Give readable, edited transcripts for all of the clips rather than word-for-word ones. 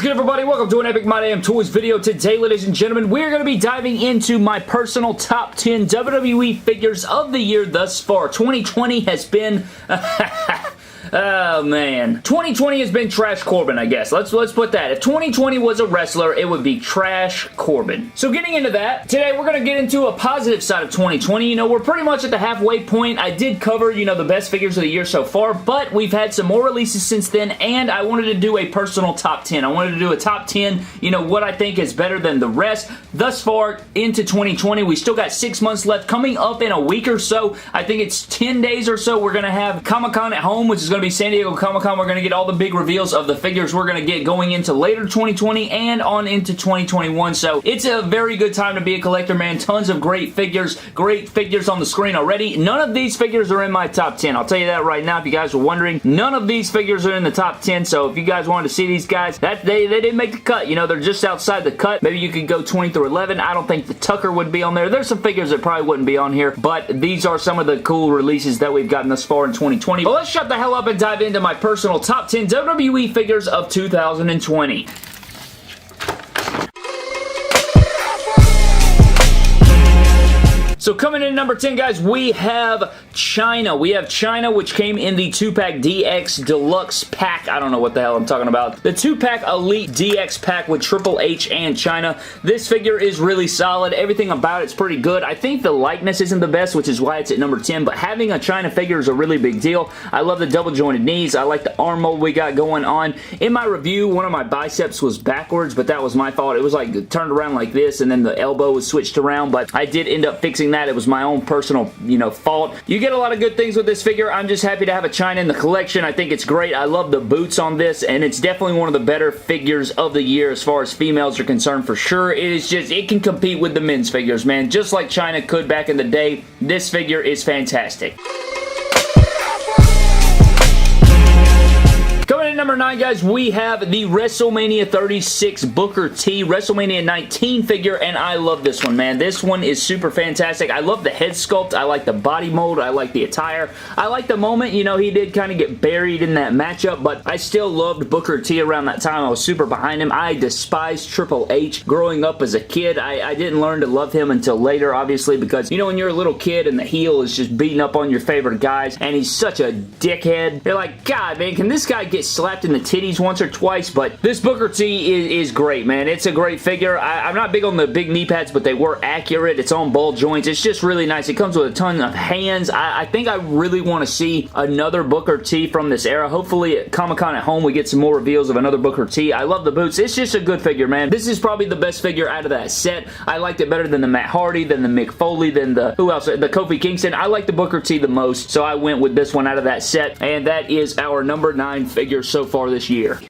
good, everybody? Welcome to an Epic My Damn Toys video. Today, ladies and gentlemen, we're going to be diving into my personal top 10 WWE figures of the year thus far. 2020 has been... Oh, man. 2020 has been Trash Corbin, I guess. Let's put that. If 2020 was a wrestler, it would be Trash Corbin. So getting into that, today we're going to get into a positive side of 2020. You know, we're pretty much at the halfway point. I did cover, you know, the best figures of the year so far, but we've had some more releases since then, and I wanted to do a personal top 10. I wanted to do a top 10, you know, what I think is better than the rest. Thus far, into 2020, we still got 6 months left. Coming up in a week or so, I think it's 10 days or so, we're going to have Comic-Con at home, which is going to be San Diego Comic-Con. We're going to get all the big reveals of the figures we're going to get going into later 2020 and on into 2021. So it's a very good time to be a collector, man. Tons of great figures on the screen already. None of these figures are in my top 10. I'll tell you that right now if you guys were wondering. None of these figures are in the top 10. So if you guys wanted to see these guys, they didn't make the cut. You know, they're just outside the cut. Maybe you could go 20 through 11. I don't think the Tucker would be on there. There's some figures that probably wouldn't be on here, but these are some of the cool releases that we've gotten thus far in 2020. But let's shut the hell up and dive into my personal top 10 WWE figures of 2020. So coming in at number 10, guys, we have Chyna. We have Chyna, which came in the 2-pack DX Deluxe pack. I don't know what the hell I'm talking about. The 2-pack Elite DX pack with Triple H and Chyna. This figure is really solid. Everything about it's pretty good. I think the likeness isn't the best, which is why it's at number 10, but having a Chyna figure is a really big deal. I love the double jointed knees. I like the arm mold we got going on. In my review, one of my biceps was backwards, but that was my fault. It was like turned around like this, and then the elbow was switched around, but I did end up fixing that. It was my own personal, you know, fault. You get a lot of good things with this figure. I'm just happy to have a Chyna in the collection. I think it's great. I love the boots on this, and it's definitely one of the better figures of the year as far as females are concerned, for sure. It is just, it can compete with the men's figures, man. Just like Chyna could back in the day. This figure is fantastic. Coming in at number 9, guys, we have the WrestleMania 36 Booker T WrestleMania 19 figure, and I love this one, man. This one is super fantastic. I love the head sculpt. I like the body mold. I like the attire. I like the moment. You know, he did kind of get buried in that matchup, but I still loved Booker T around that time. I was super behind him. I despised Triple H growing up as a kid. I didn't learn to love him until later, obviously, because, you know, when you're a little kid and the heel is just beating up on your favorite guys, and he's such a dickhead, you're like, God, man, can this guy get slapped in the titties once or twice? But this Booker T is great, man. It's a great figure. I'm not big on the big knee pads, but they were accurate. It's on ball joints. It's just really nice. It comes with a ton of hands. I think I really want to see another Booker T from this era. Hopefully at Comic-Con at home we get some more reveals of another Booker T. I love the boots. It's just a good figure, man. This is probably the best figure out of that set. I liked it better than the Matt Hardy, than the Mick Foley, than the, who else? The Kofi Kingston. I like the Booker T the most, so I went with this one out of that set, and that is our number 9 figure so far this year.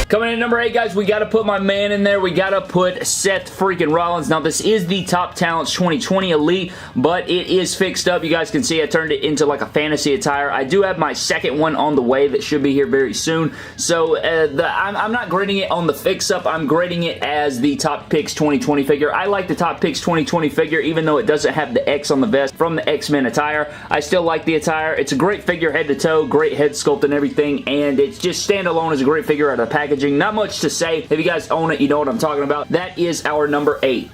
Coming in at number 8, guys, we got to put my man in there. We got to put Seth freaking Rollins. Now, this is the Top Talents 2020 Elite, but it is fixed up. You guys can see I turned it into like a fantasy attire. I do have my second one on the way that should be here very soon. So, I'm not grading it on the fix-up. I'm grading it as the Top Picks 2020 figure. I like the Top Picks 2020 figure, even though it doesn't have the X on the vest from the X-Men attire. I still like the attire. It's a great figure head to toe, great head sculpt and everything, and it's just standalone as a great figure out of the packaging. Not much to say. If you guys own it, you know what I'm talking about. That is our number 8.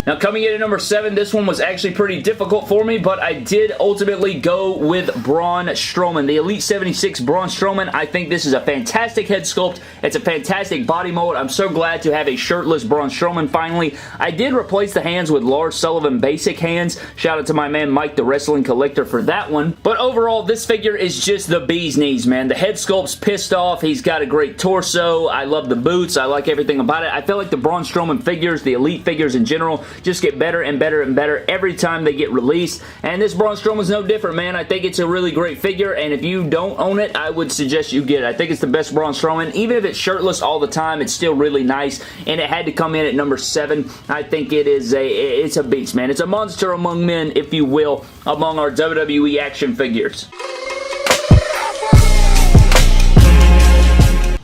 Now, coming in at number 7, this one was actually pretty difficult for me, but I did ultimately go with Braun Strowman. The Elite 76 Braun Strowman. I think this is a fantastic head sculpt. It's a fantastic body mold. I'm so glad to have a shirtless Braun Strowman finally. I did replace the hands with Lars Sullivan basic hands. Shout out to my man Mike, the Wrestling Collector, for that one. But overall, this figure is just the bee's knees, man. The head sculpt's pissed off. He's got a great torso. I love the boots. I like everything about it. I feel like the Braun Strowman figures, the Elite figures in general, just get better and better and better every time they get released, and this Braun Strowman's no different, man. I think it's a really great figure, and if you don't own it, I would suggest you get it. I think it's the best Braun Strowman. Even if it's shirtless all the time, it's still really nice, and it had to come in at number 7. I think it's a beast, man. It's a monster among men, if you will, among our WWE action figures.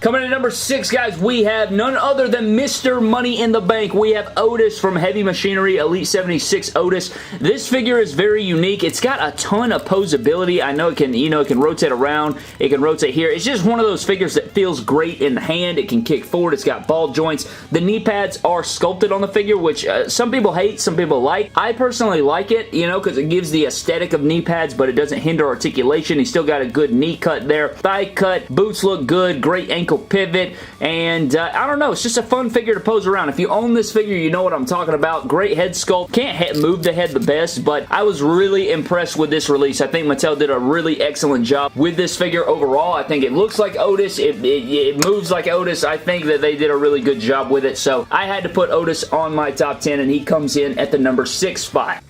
Coming in at number 6, guys, we have none other than Mr. Money in the Bank. We have Otis from Heavy Machinery, Elite 76 Otis. This figure is very unique. It's got a ton of posability. I know it can, it can rotate around. It can rotate here. It's just one of those figures that feels great in the hand. It can kick forward. It's got ball joints. The knee pads are sculpted on the figure, which some people hate, some people like. I personally like it, because it gives the aesthetic of knee pads, but it doesn't hinder articulation. He's still got a good knee cut there. Thigh cut. Boots look good. Great ankle pivot. And I don't know. It's just a fun figure to pose around. If you own this figure, you know what I'm talking about. Great head sculpt. Can't move the head the best, but I was really impressed with this release. I think Mattel did a really excellent job with this figure overall. I think it looks like Otis. It moves like Otis. I think that they did a really good job with it, so I had to put Otis on my top 10, and he comes in at the number 6 spot.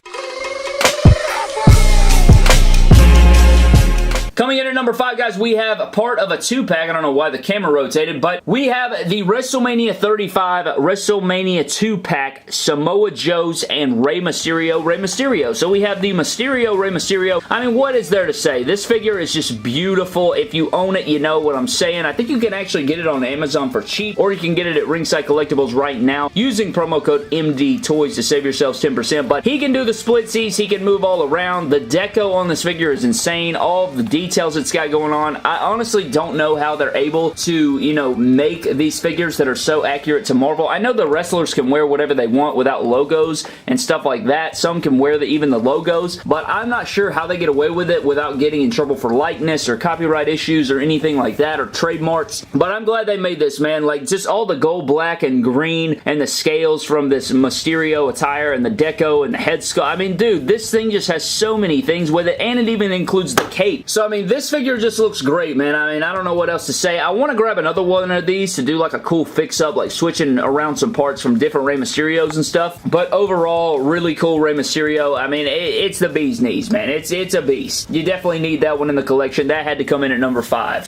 Coming in at number 5, guys, we have a part of a 2-pack. I don't know why the camera rotated, but we have the WrestleMania 35 WrestleMania 2-pack Samoa Joe's and Rey Mysterio. So we have the Rey Mysterio. I mean, what is there to say? This figure is just beautiful. If you own it, you know what I'm saying. I think you can actually get it on Amazon for cheap, or you can get it at Ringside Collectibles right now using promo code MD Toys to save yourselves 10%. But he can do the splitsies. He can move all around. The deco on this figure is insane. All of the details it's got going on. I honestly don't know how they're able to, make these figures that are so accurate to Marvel. I know the wrestlers can wear whatever they want without logos and stuff like that. Some can wear even the logos, but I'm not sure how they get away with it without getting in trouble for likeness or copyright issues or anything like that, or trademarks. But I'm glad they made this, man. Like, just all the gold, black, and green, and the scales from this Mysterio attire, and the deco, and the head sculpt. I mean, dude, this thing just has so many things with it, and it even includes the cape. So, I mean, this figure just looks great, man. I mean, I don't know what else to say. I want to grab another one of these to do like a cool fix-up, like switching around some parts from different Rey Mysterios and stuff. But overall, really cool Rey Mysterio. I mean, it's the bee's knees, man. It's a beast. You definitely need that one in the collection. That had to come in at number 5.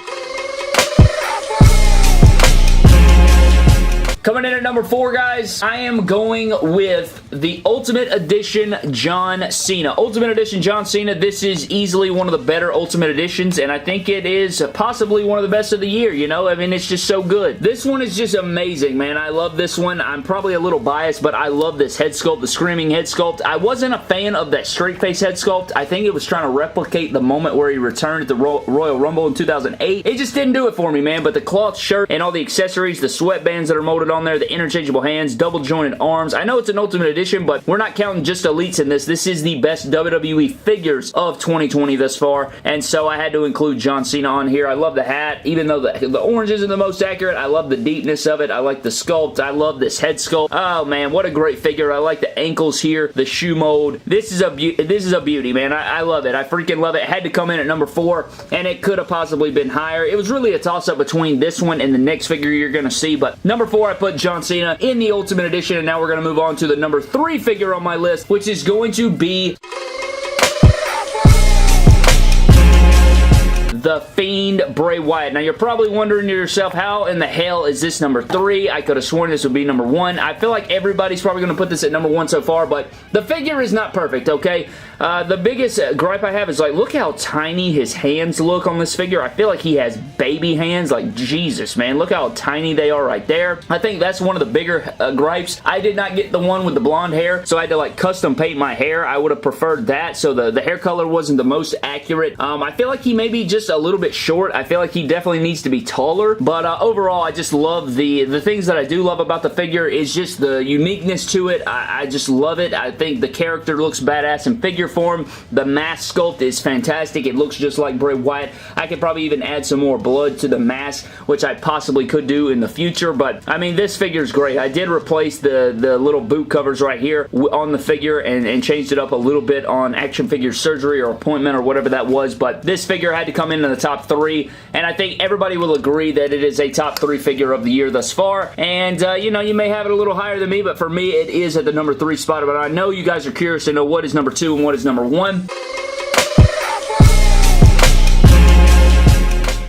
Coming in at number 4, guys, I am going with the Ultimate Edition John Cena. Ultimate Edition John Cena, this is easily one of the better Ultimate Editions, and I think it is possibly one of the best of the year, I mean, it's just so good. This one is just amazing, man. I love this one. I'm probably a little biased, but I love this head sculpt, the screaming head sculpt. I wasn't a fan of that straight face head sculpt. I think it was trying to replicate the moment where he returned at the Royal Rumble in 2008. It just didn't do it for me, man, but the cloth shirt and all the accessories, the sweatbands that are molded on there, the interchangeable hands, double jointed arms. I know it's an Ultimate Edition, but we're not counting just Elites in this. This is the best WWE figures of 2020 thus far, and so I had to include John Cena on here. I love the hat, even though the orange isn't the most accurate. I love the deepness of it. I like the sculpt. I love this head sculpt. Oh, man, what a great figure. I like the ankles here, the shoe mold. This is a beauty, man. I love it. I freaking love it. It had to come in at number 4, and it could have possibly been higher. It was really a toss-up between this one and the next figure you're going to see, but number 4, I put John Cena in the Ultimate Edition, and now we're going to move on to the number 3 figure on my list, which is going to be The Fiend Bray Wyatt. Now, you're probably wondering to yourself, how in the hell is this number 3? I could have sworn this would be number 1. I feel like everybody's probably going to put this at number 1 so far, but the figure is not perfect, okay? The biggest gripe I have is, like, look how tiny his hands look on this figure. I feel like he has baby hands. Like, Jesus, man. Look how tiny they are right there. I think that's one of the bigger gripes. I did not get the one with the blonde hair, so I had to, like, custom paint my hair. I would have preferred that, so the hair color wasn't the most accurate. I feel like he may be just a little bit short. I feel like he definitely needs to be taller, but overall, I just love the things that I do love about the figure is just the uniqueness to it. I just love it. I think the character looks badass in figure form. The mask sculpt is fantastic. It looks just like Bray Wyatt. I could probably even add some more blood to the mask, which I possibly could do in the future, but I mean, this figure is great. I did replace the little boot covers right here on the figure and changed it up a little bit on Action Figure Surgery or Appointment or whatever that was, but this figure had to come in the top 3, and I think everybody will agree that it is a top 3 figure of the year thus far, and you may have it a little higher than me, but for me, it is at the number 3 spot, but I know you guys are curious to know what is number 2 and what is number 1.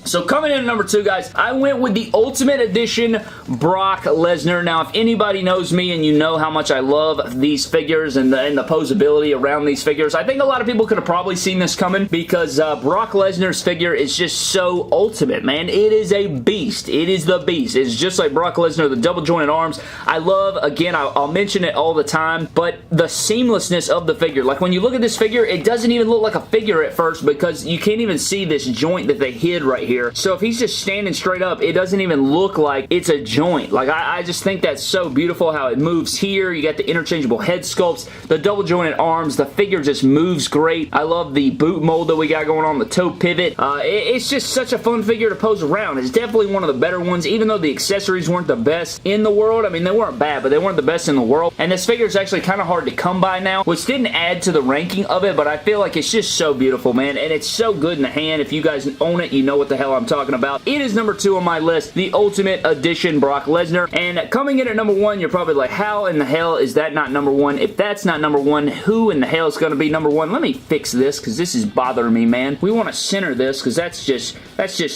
So coming in at number 2, guys, I went with the Ultimate Edition Brock Lesnar. Now, if anybody knows me and you know how much I love these figures and the posability around these figures, I think a lot of people could have probably seen this coming because Brock Lesnar's figure is just so ultimate, man. It is a beast. It is the beast. It's just like Brock Lesnar, the double jointed arms. I love, again, I'll mention it all the time, but the seamlessness of the figure. Like when you look at this figure, it doesn't even look like a figure at first because you can't even see this joint that they hid right here. So if he's just standing straight up, it doesn't even look like it's a joint. Like I just think that's so beautiful how it moves here. You got the interchangeable head sculpts, the double jointed arms, the figure just moves great. I love the boot mold that we got going on, the toe pivot. It's just such a fun figure to pose around. It's definitely one of the better ones, even though the accessories weren't the best in the world. I mean, they weren't bad, but they weren't the best in the world. And this figure is actually kind of hard to come by now, which didn't add to the ranking of it, but I feel like it's just so beautiful, man, and it's so good in the hand. If you guys own it, you know what the hell I'm talking about. It is number 2 on my list, the Ultimate Edition Brock Lesnar. And coming in at number 1, you're probably like, how in the hell is that not number 1? If that's not number 1, who in the hell is going to be number 1? Let me fix this because this is bothering me, man. We want to center this because that's just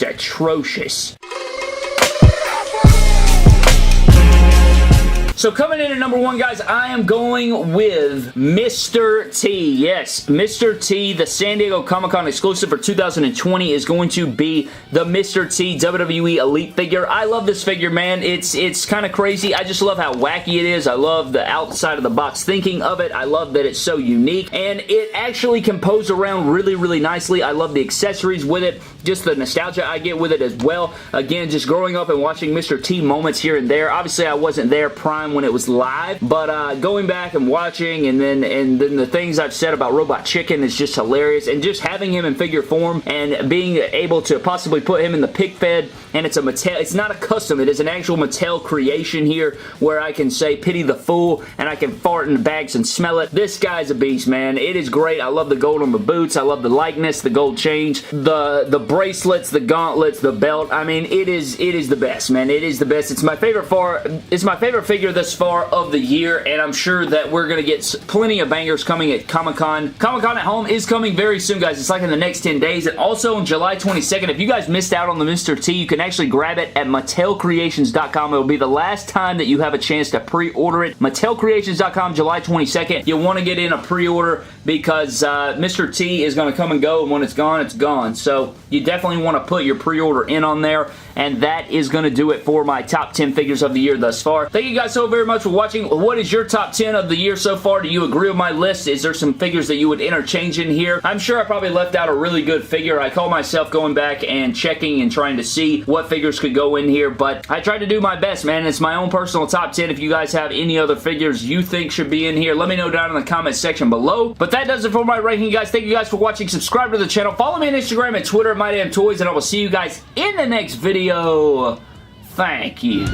atrocious. So coming in at number 1, guys, I am going with Mr. T. Yes, Mr. T, the San Diego Comic-Con exclusive for 2020 is going to be the Mr. T WWE Elite figure. I love this figure, man. It's kind of crazy. I just love how wacky it is. I love the outside of the box thinking of it. I love that it's so unique, and it actually can pose around really, really nicely. I love the accessories with it, just the nostalgia I get with it as well. Again, just growing up and watching Mr. T moments here and there. Obviously, I wasn't there prime when it was live, but going back and watching, and then the things I've said about Robot Chicken is just hilarious, and just having him in figure form and being able to possibly put him in the pick fed, and it's a Mattel, it's not a custom, it is an actual Mattel creation here where I can say pity the fool and I can fart in the bags and smell it. This guy's a beast, man. It is great. I love the gold on the boots. I love the likeness, the gold change, the bracelets, the gauntlets, the belt. I mean, it is the best, man. It is the best. It's my favorite figure thus far of the year, and I'm sure that we're going to get plenty of bangers coming at Comic-Con. Comic-Con at Home is coming very soon, guys. It's like in the next 10 days, and also on July 22nd, if you guys missed out on the Mr. T, you can actually grab it at MattelCreations.com. It will be the last time that you have a chance to pre-order it. MattelCreations.com, July 22nd. You'll want to get in a pre-order because Mr. T is going to come and go, and when it's gone, it's gone. So you definitely want to put your pre-order in on there, and that is going to do it for my top 10 figures of the year thus far. Thank you guys so very much for watching. What is your top 10 of the year so far? Do you agree with my list? Is there some figures that you would interchange in here? I'm sure I probably left out a really good figure. I call myself going back and checking and trying to see what figures could go in here, but I tried to do my best, man. It's my own personal top 10. If you guys have any other figures you think should be in here, let me know down in the comment section below. But that does it for my ranking, guys. Thank you guys for watching. Subscribe to the channel. Follow me on Instagram and Twitter at MyDamnToys, and I will see you guys in the next video. Thank you.